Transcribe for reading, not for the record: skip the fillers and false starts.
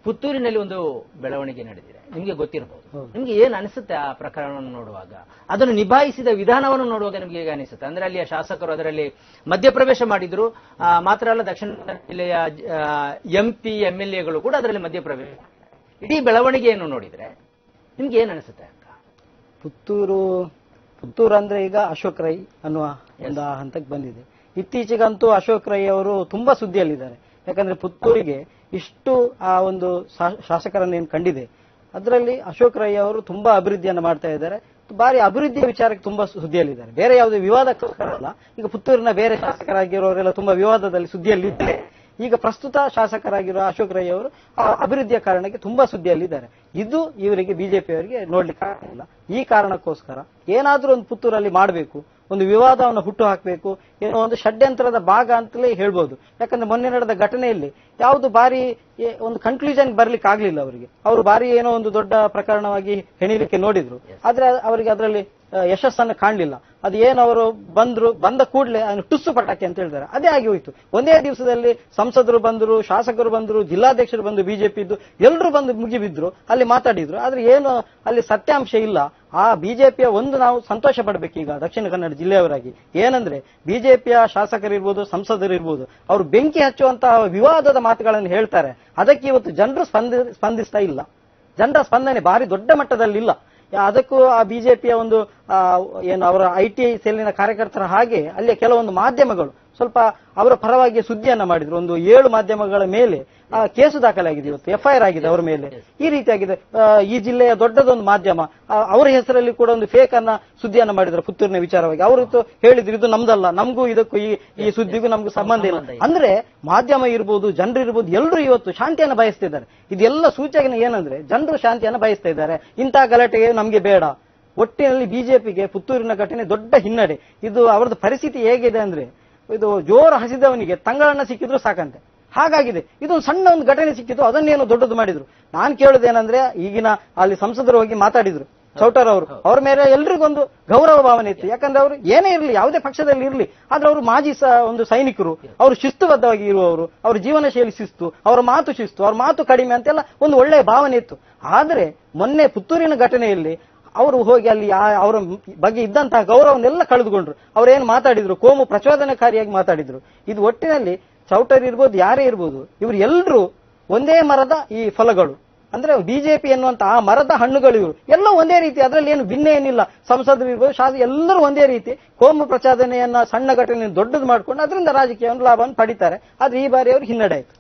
ಪುತ್ತೂರಿನಲ್ಲಿ ಒಂದು ಬೆಳವಣಿಗೆ ನಡೆದಿದೆ, ನಿಮ್ಗೆ ಗೊತ್ತಿರಬಹುದು. ನಿಮ್ಗೆ ಏನ್ ಅನಿಸುತ್ತೆ ಆ ಪ್ರಕರಣವನ್ನು ನೋಡುವಾಗ, ಅದನ್ನು ನಿಭಾಯಿಸಿದ ವಿಧಾನವನ್ನು ನೋಡುವಾಗ ನಿಮ್ಗೆ ಹೇಗೆ ಅನಿಸುತ್ತೆ? ಅಂದ್ರೆ ಅಲ್ಲಿಯ ಶಾಸಕರು ಅದರಲ್ಲಿ ಮಧ್ಯಪ್ರವೇಶ ಮಾಡಿದ್ರು, ಮಾತ್ರ ಅಲ್ಲ ದಕ್ಷಿಣ ಜಿಲ್ಲೆಯ MP MLA ಗಳು ಕೂಡ ಅದರಲ್ಲಿ ಮಧ್ಯಪ್ರವೇಶ. ಇಡೀ ಬೆಳವಣಿಗೆಯನ್ನು ನೋಡಿದ್ರೆ ನಿಮ್ಗೆ ಏನ್ ಅನಿಸುತ್ತೆ ಅಂತ? ಪುತ್ತೂರು ಅಂದ್ರೆ ಈಗ ಅಶೋಕ್ ರೈ ಅನ್ನುವ ಒಂದು ಹಂತಕ್ಕೆ ಬಂದಿದೆ. ಇತ್ತೀಚೆಗಂತೂ ಅಶೋಕ್ ರೈ ಅವರು ತುಂಬಾ ಸುದ್ದಿಯಲ್ಲಿದ್ದಾರೆ. ಯಾಕಂದ್ರೆ ಪುತ್ತೂರಿಗೆ ಇಷ್ಟು ಆ ಒಂದು ಶಾಸಕರನ್ನು ಏನು ಕಂಡಿದೆ, ಅದರಲ್ಲಿ ಅಶೋಕ್ ರೈ ಅವರು ತುಂಬಾ ಅಭಿವೃದ್ಧಿಯನ್ನು ಮಾಡ್ತಾ ಇದ್ದಾರೆ. ಬಾರಿ ಅಭಿವೃದ್ಧಿಯ ವಿಚಾರಕ್ಕೆ ತುಂಬಾ ಸುದ್ದಿಯಲ್ಲಿದ್ದಾರೆ. ಬೇರೆ ಯಾವುದೇ ವಿವಾದಕ್ಕೋಸ್ಕರ ಅಲ್ಲ. ಈಗ ಪುತ್ತೂರಿನ ಬೇರೆ ಶಾಸಕರಾಗಿರೋರೆಲ್ಲ ತುಂಬಾ ವಿವಾದದಲ್ಲಿ ಸುದ್ದಿಯಲ್ಲಿದ್ದಾರೆ. ಈಗ ಪ್ರಸ್ತುತ ಶಾಸಕರಾಗಿರುವ ಅಶೋಕ್ ರೈ ಅವರು ಅಭಿವೃದ್ಧಿಯ ಕಾರಣಕ್ಕೆ ತುಂಬಾ ಸುದ್ದಿಯಲ್ಲಿದ್ದಾರೆ. ಇದು ಇವರಿಗೆ ಬಿಜೆಪಿಯವರಿಗೆ ನೋಡ್ಲಿಕ್ಕೆ ಆಗಲಿಲ್ಲ. ಈ ಕಾರಣಕ್ಕೋಸ್ಕರ ಏನಾದ್ರೂ ಒಂದು ಪುತ್ತೂರಲ್ಲಿ ಮಾಡಬೇಕು, ಒಂದು ವಿವಾದವನ್ನು ಹುಟ್ಟು ಹಾಕಬೇಕು, ಏನೋ ಒಂದು ಷಡ್ಯಂತ್ರದ ಭಾಗ ಅಂತಲೇ ಹೇಳ್ಬೋದು. ಯಾಕಂದ್ರೆ ಮೊನ್ನೆ ನಡೆದ ಘಟನೆಯಲ್ಲಿ ಯಾವುದು ಬಾರಿ ಒಂದು ಕನ್ಕ್ಲೂಷನ್ ಬರ್ಲಿಕ್ಕೆ ಆಗ್ಲಿಲ್ಲ ಅವರಿಗೆ. ಅವರು ಬಾರಿ ಏನೋ ಒಂದು ದೊಡ್ಡ ಪ್ರಕರಣವಾಗಿ ಹೆಣಿಲಿಕ್ಕೆ ನೋಡಿದ್ರು, ಆದ್ರೆ ಅವರಿಗೆ ಅದರಲ್ಲಿ ಯಶಸ್ಸನ್ನು ಕಾಣಲಿಲ್ಲ. ಅದು ಏನು ಅವರು ಬಂದ ಕೂಡಲೇ ಅದನ್ನು ಟುಸ್ಸು ಪಟಾಕಿ ಅಂತ ಹೇಳಿದ್ದಾರೆ, ಅದೇ ಆಗಿ ಹೋಯ್ತು. ಒಂದೇ ದಿವಸದಲ್ಲಿ ಸಂಸದರು ಬಂದರು, ಶಾಸಕರು ಬಂದರು, ಜಿಲ್ಲಾಧ್ಯಕ್ಷರು ಬಂದು ಬಿಜೆಪಿದ್ದು ಎಲ್ಲರೂ ಬಂದು ಮುಗಿಬಿದ್ರು, ಅಲ್ಲಿ ಮಾತಾಡಿದ್ರು. ಆದ್ರೆ ಏನು ಅಲ್ಲಿ ಸತ್ಯಾಂಶ ಇಲ್ಲ. ಆ ಬಿಜೆಪಿಯ ಒಂದು ನಾವು ಸಂತೋಷ ಪಡಬೇಕೀಗ ದಕ್ಷಿಣ ಕನ್ನಡ ಜಿಲ್ಲೆಯವರಾಗಿ. ಏನಂದ್ರೆ ಬಿಜೆಪಿಯ ಶಾಸಕರಿರ್ಬೋದು, ಸಂಸದರಿರ್ಬೋದು, ಅವರು ಬೆಂಕಿ ಹಚ್ಚುವಂತಹ ವಿವಾದದ ಮಾತುಗಳನ್ನು ಹೇಳ್ತಾರೆ. ಅದಕ್ಕೆ ಇವತ್ತು ಜನರು ಸ್ಪಂದಿಸ್ತಾ ಇಲ್ಲ. ಜನರ ಸ್ಪಂದನೆ ಬಾರಿ ದೊಡ್ಡ ಮಟ್ಟದಲ್ಲಿ ಇಲ್ಲ. ಅದಕ್ಕೂ ಆ ಬಿಜೆಪಿಯ ಒಂದು ಏನು ಅವರ ITI ಸೆಲ್ಲಿನ ಕಾರ್ಯಕರ್ತರ ಹಾಗೆ ಅಲ್ಲಿ ಕೆಲವೊಂದು ಮಾಧ್ಯಮಗಳು ಸ್ವಲ್ಪ ಅವರ ಪರವಾಗಿ ಸುದ್ದಿಯನ್ನ ಮಾಡಿದ್ರು. ಒಂದು 7 ಮಾಧ್ಯಮಗಳ ಮೇಲೆ ಕೇಸು ದಾಖಲಾಗಿದೆ, ಇವತ್ತು FIR ಆಗಿದೆ ಅವರ ಮೇಲೆ. ಈ ರೀತಿಯಾಗಿದೆ. ಈ ಜಿಲ್ಲೆಯ ದೊಡ್ಡದೊಂದು ಮಾಧ್ಯಮ ಅವರ ಹೆಸರಲ್ಲಿ ಕೂಡ ಒಂದು ಫೇಕ್ ಅನ್ನ ಸುದ್ದಿಯನ್ನ ಮಾಡಿದ್ರು ಪುತ್ತೂರಿನ ವಿಚಾರವಾಗಿ. ಅವರು ಹೇಳಿದ್ರು ಇದು ನಮ್ದಲ್ಲ, ನಮಗೂ ಇದಕ್ಕೂ ಈ ಸುದ್ದಿಗೂ ನಮಗೂ ಸಂಬಂಧ ಇಲ್ಲ. ಅಂದ್ರೆ ಮಾಧ್ಯಮ ಇರ್ಬೋದು, ಜನರು ಇರ್ಬೋದು, ಎಲ್ಲರೂ ಇವತ್ತು ಶಾಂತಿಯನ್ನು ಬಯಸ್ತಿದ್ದಾರೆ. ಇದೆಲ್ಲ ಸೂಚನೆ ಏನಂದ್ರೆ ಜನರು ಶಾಂತಿಯನ್ನು ಬಯಸ್ತಾ ಇದ್ದಾರೆ. ಇಂತಹ ಗಲಾಟೆಗೆ ನಮ್ಗೆ ಬೇಡ. ಒಟ್ಟಿನಲ್ಲಿ ಬಿಜೆಪಿಗೆ ಪುತ್ತೂರಿನ ಘಟನೆ ದೊಡ್ಡ ಹಿನ್ನಡೆ. ಇದು ಅವರದ್ದು ಪರಿಸ್ಥಿತಿ ಹೇಗಿದೆ ಅಂದ್ರೆ, ಇದು ಜೋರು ಹಸಿದವನಿಗೆ ತಂಗಳನ್ನ ಸಿಕ್ಕಿದ್ರು ಸಾಕಂತೆ ಹಾಗಾಗಿದೆ. ಇದೊಂದು ಸಣ್ಣ ಒಂದು ಘಟನೆ ಸಿಕ್ಕಿತ್ತು, ಅದನ್ನೇನು ದೊಡ್ಡದು ಮಾಡಿದ್ರು. ನಾನು ಕೇಳುದೇನಂದ್ರೆ, ಈಗಿನ ಅಲ್ಲಿ ಸಂಸದರು ಹೋಗಿ ಮಾತಾಡಿದ್ರು ಚೌಟರ್ ಅವರು, ಅವ್ರ ಮೇಲೆ ಎಲ್ರಿಗೊಂದು ಗೌರವ ಭಾವನೆ ಇತ್ತು. ಯಾಕಂದ್ರೆ ಅವರು ಏನೇ ಇರಲಿ, ಯಾವುದೇ ಪಕ್ಷದಲ್ಲಿ ಇರಲಿ, ಆದ್ರೆ ಅವರು ಮಾಜಿ ಒಂದು ಸೈನಿಕರು, ಅವರು ಶಿಸ್ತುಬದ್ಧವಾಗಿ ಇರುವವರು, ಅವರ ಜೀವನ ಶೈಲಿ ಶಿಸ್ತು, ಅವರ ಮಾತು ಶಿಸ್ತು, ಅವ್ರ ಮಾತು ಕಡಿಮೆ ಅಂತೆಲ್ಲ ಒಂದು ಒಳ್ಳೆಯ ಭಾವನೆ ಇತ್ತು. ಆದ್ರೆ ಮೊನ್ನೆ ಪುತ್ತೂರಿನ ಘಟನೆಯಲ್ಲಿ ಅವರು ಹೋಗಿ ಅಲ್ಲಿ ಅವರ ಬಗ್ಗೆ ಇದ್ದಂತಹ ಗೌರವನ್ನೆಲ್ಲ ಕಳೆದುಕೊಂಡ್ರು. ಅವರೇನು ಮಾತಾಡಿದ್ರು, ಕೋಮು ಪ್ರಚೋದನಕಾರಿಯಾಗಿ ಮಾತಾಡಿದ್ರು. ಇದು ಒಟ್ಟಿನಲ್ಲಿ ಚೌಟರ್ ಇರ್ಬೋದು, ಯಾರೇ ಇರ್ಬೋದು, ಇವರು ಎಲ್ಲರೂ ಒಂದೇ ಮರದ ಈ ಫಲಗಳು. ಅಂದ್ರೆ ಬಿಜೆಪಿ ಎನ್ನುವಂತ ಆ ಮರದ ಹಣ್ಣುಗಳು ಇವರು ಎಲ್ಲ ಒಂದೇ ರೀತಿ, ಅದರಲ್ಲಿ ಏನು ಭಿನ್ನ ಏನಿಲ್ಲ. ಸಂಸದರು ಇರ್ಬೋದು, ಶಾಸಕ ಎಲ್ಲರೂ ಒಂದೇ ರೀತಿ ಕೋಮು ಪ್ರಚೋದನೆಯನ್ನ ಸಣ್ಣ ಘಟನೆ ದೊಡ್ಡದು ಮಾಡ್ಕೊಂಡು ಅದರಿಂದ ರಾಜಕೀಯ ಲಾಭವನ್ನು ಪಡಿತಾರೆ. ಆದ್ರೆ ಈ ಬಾರಿ ಅವರು ಹಿನ್ನಡೆ ಆಯ್ತು.